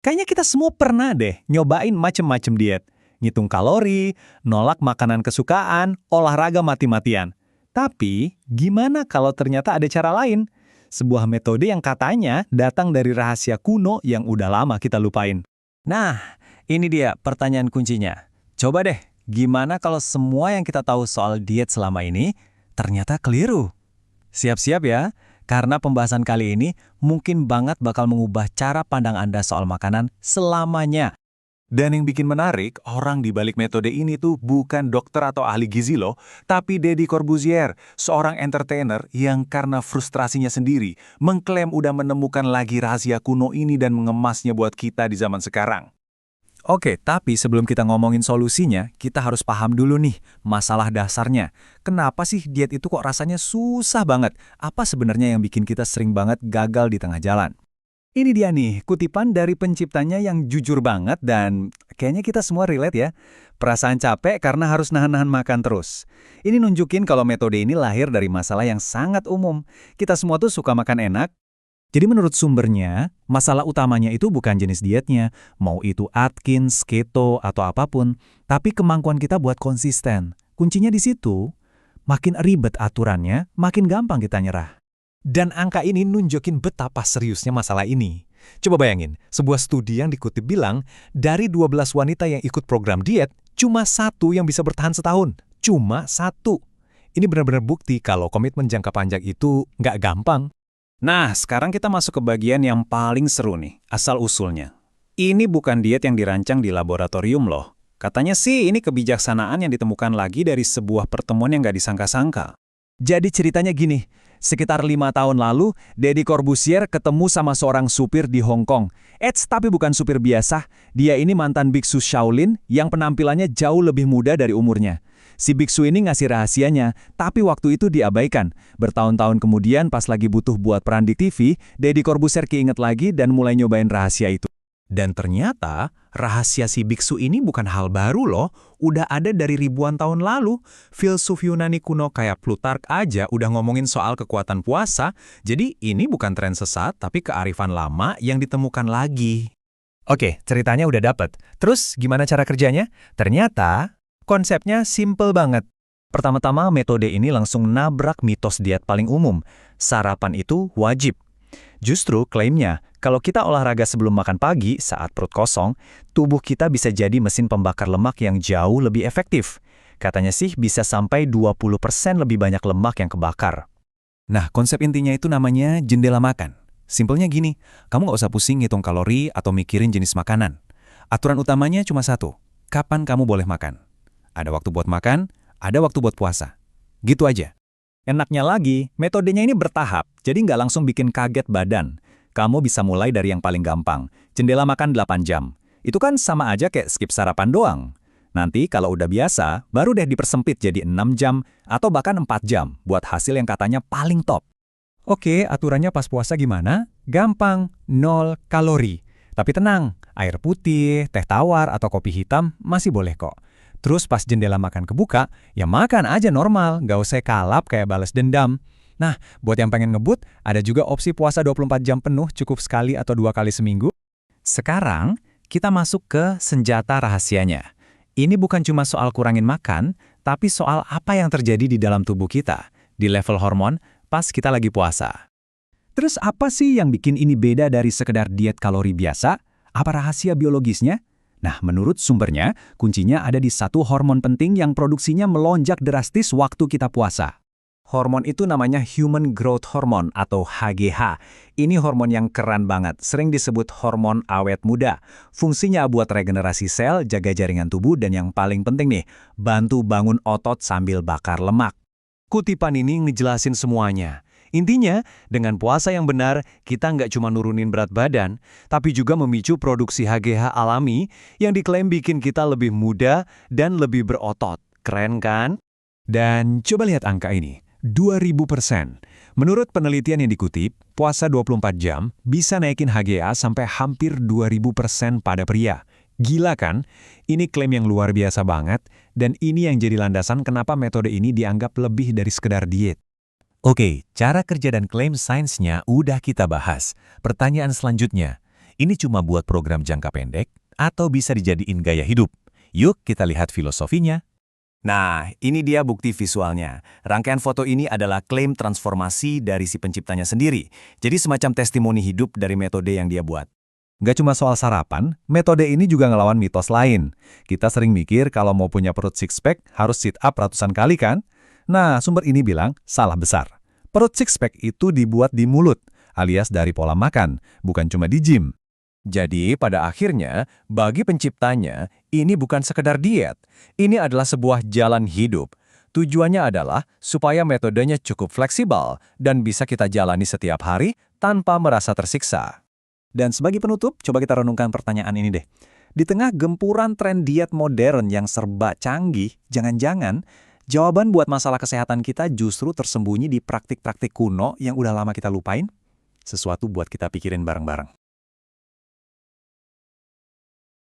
Kayaknya kita semua pernah deh nyobain macem-macem diet. Ngitung kalori, nolak makanan kesukaan, olahraga mati-matian. Tapi, gimana kalau ternyata ada cara lain? Sebuah metode yang katanya datang dari rahasia kuno yang udah lama kita lupain. Nah, ini dia pertanyaan kuncinya. Coba deh, gimana kalau semua yang kita tahu soal diet selama ini ternyata keliru? Siap-siap ya, karena pembahasan kali ini mungkin banget bakal mengubah cara pandang Anda soal makanan selamanya. Dan yang bikin menarik, orang di balik metode ini tuh bukan dokter atau ahli gizi loh, tapi Deddy Corbuzier, seorang entertainer yang karena frustrasinya sendiri, mengklaim udah menemukan lagi rahasia kuno ini dan mengemasnya buat kita di zaman sekarang. Oke, tapi sebelum kita ngomongin solusinya, kita harus paham dulu nih masalah dasarnya. Kenapa sih diet itu kok rasanya susah banget? Apa sebenarnya yang bikin kita sering banget gagal di tengah jalan? Ini dia nih, kutipan dari penciptanya yang jujur banget dan kayaknya kita semua relate ya. Perasaan capek karena harus nahan-nahan makan terus. Ini nunjukin kalau metode ini lahir dari masalah yang sangat umum. Kita semua tuh suka makan enak. Jadi menurut sumbernya, masalah utamanya itu bukan jenis dietnya, mau itu Atkins, keto, atau apapun, tapi kemampuan kita buat konsisten. Kuncinya di situ, makin ribet aturannya, makin gampang kita nyerah. Dan angka ini nunjukin betapa seriusnya masalah ini. Coba bayangin, sebuah studi yang dikutip bilang, dari 12 wanita yang ikut program diet, cuma satu yang bisa bertahan setahun. Cuma satu. Ini benar-benar bukti kalau komitmen jangka panjang itu nggak gampang. Nah, sekarang kita masuk ke bagian yang paling seru nih, asal-usulnya. Ini bukan diet yang dirancang di laboratorium loh. Katanya sih ini kebijaksanaan yang ditemukan lagi dari sebuah pertemuan yang nggak disangka-sangka. Jadi ceritanya gini, sekitar 5 tahun lalu, Deddy Corbuzier ketemu sama seorang supir di Hong Kong. Tapi bukan supir biasa, dia ini mantan biksu Shaolin yang penampilannya jauh lebih muda dari umurnya. Si biksu ini ngasih rahasianya, tapi waktu itu diabaikan. Bertahun-tahun kemudian pas lagi butuh buat peran di TV, Deddy Corbuzier keinget lagi dan mulai nyobain rahasia itu. Dan ternyata, rahasia si biksu ini bukan hal baru loh, udah ada dari ribuan tahun lalu. Filsuf Yunani kuno kayak Plutarch aja udah ngomongin soal kekuatan puasa, jadi ini bukan tren sesat, tapi kearifan lama yang ditemukan lagi. Oke, ceritanya udah dapet. Terus gimana cara kerjanya? Ternyata, konsepnya simple banget. Pertama-tama metode ini langsung nabrak mitos diet paling umum. Sarapan itu wajib. Justru klaimnya, kalau kita olahraga sebelum makan pagi saat perut kosong, tubuh kita bisa jadi mesin pembakar lemak yang jauh lebih efektif. Katanya sih bisa sampai 20% lebih banyak lemak yang kebakar. Nah, konsep intinya itu namanya jendela makan. Simpelnya gini, kamu nggak usah pusing ngitung kalori atau mikirin jenis makanan. Aturan utamanya cuma satu, kapan kamu boleh makan. Ada waktu buat makan, ada waktu buat puasa. Gitu aja. Enaknya lagi, metodenya ini bertahap, jadi nggak langsung bikin kaget badan. Kamu bisa mulai dari yang paling gampang, jendela makan 8 jam. Itu kan sama aja kayak skip sarapan doang. Nanti kalau udah biasa, baru deh dipersempit jadi 6 jam atau bahkan 4 jam buat hasil yang katanya paling top. Oke, aturannya pas puasa gimana? Gampang, 0 kalori. Tapi tenang, air putih, teh tawar, atau kopi hitam masih boleh kok. Terus pas jendela makan kebuka, ya makan aja normal, nggak usah kalap kayak balas dendam. Nah, buat yang pengen ngebut, ada juga opsi puasa 24 jam penuh cukup sekali atau 2 kali seminggu. Sekarang, kita masuk ke senjata rahasianya. Ini bukan cuma soal kurangin makan, tapi soal apa yang terjadi di dalam tubuh kita, di level hormon, pas kita lagi puasa. Terus apa sih yang bikin ini beda dari sekedar diet kalori biasa? Apa rahasia biologisnya? Nah, menurut sumbernya, kuncinya ada di satu hormon penting yang produksinya melonjak drastis waktu kita puasa. Hormon itu namanya Human Growth Hormone atau HGH. Ini hormon yang keren banget, sering disebut hormon awet muda. Fungsinya buat regenerasi sel, jaga jaringan tubuh, dan yang paling penting nih, bantu bangun otot sambil bakar lemak. Kutipan ini ngejelasin semuanya. Intinya, dengan puasa yang benar, kita nggak cuma nurunin berat badan, tapi juga memicu produksi HGH alami yang diklaim bikin kita lebih muda dan lebih berotot. Keren kan? Dan coba lihat angka ini, 2000%. Menurut penelitian yang dikutip, puasa 24 jam bisa naikin HGH sampai hampir 2000% pada pria. Gila kan? Ini klaim yang luar biasa banget, dan ini yang jadi landasan kenapa metode ini dianggap lebih dari sekedar diet. Oke, cara kerja dan klaim sainsnya udah kita bahas. Pertanyaan selanjutnya, ini cuma buat program jangka pendek atau bisa dijadiin gaya hidup? Yuk kita lihat filosofinya. Nah, ini dia bukti visualnya. Rangkaian foto ini adalah klaim transformasi dari si penciptanya sendiri. Jadi semacam testimoni hidup dari metode yang dia buat. Nggak cuma soal sarapan, metode ini juga ngelawan mitos lain. Kita sering mikir kalau mau punya perut six-pack harus sit-up ratusan kali kan? Nah, sumber ini bilang salah besar. Perut six-pack itu dibuat di mulut, alias dari pola makan, bukan cuma di gym. Jadi, pada akhirnya, bagi penciptanya, ini bukan sekedar diet. Ini adalah sebuah jalan hidup. Tujuannya adalah supaya metodenya cukup fleksibel dan bisa kita jalani setiap hari tanpa merasa tersiksa. Dan sebagai penutup, coba kita renungkan pertanyaan ini deh. Di tengah gempuran tren diet modern yang serba canggih, jangan-jangan jawaban buat masalah kesehatan kita justru tersembunyi di praktik-praktik kuno yang udah lama kita lupain? Sesuatu buat kita pikirin bareng-bareng.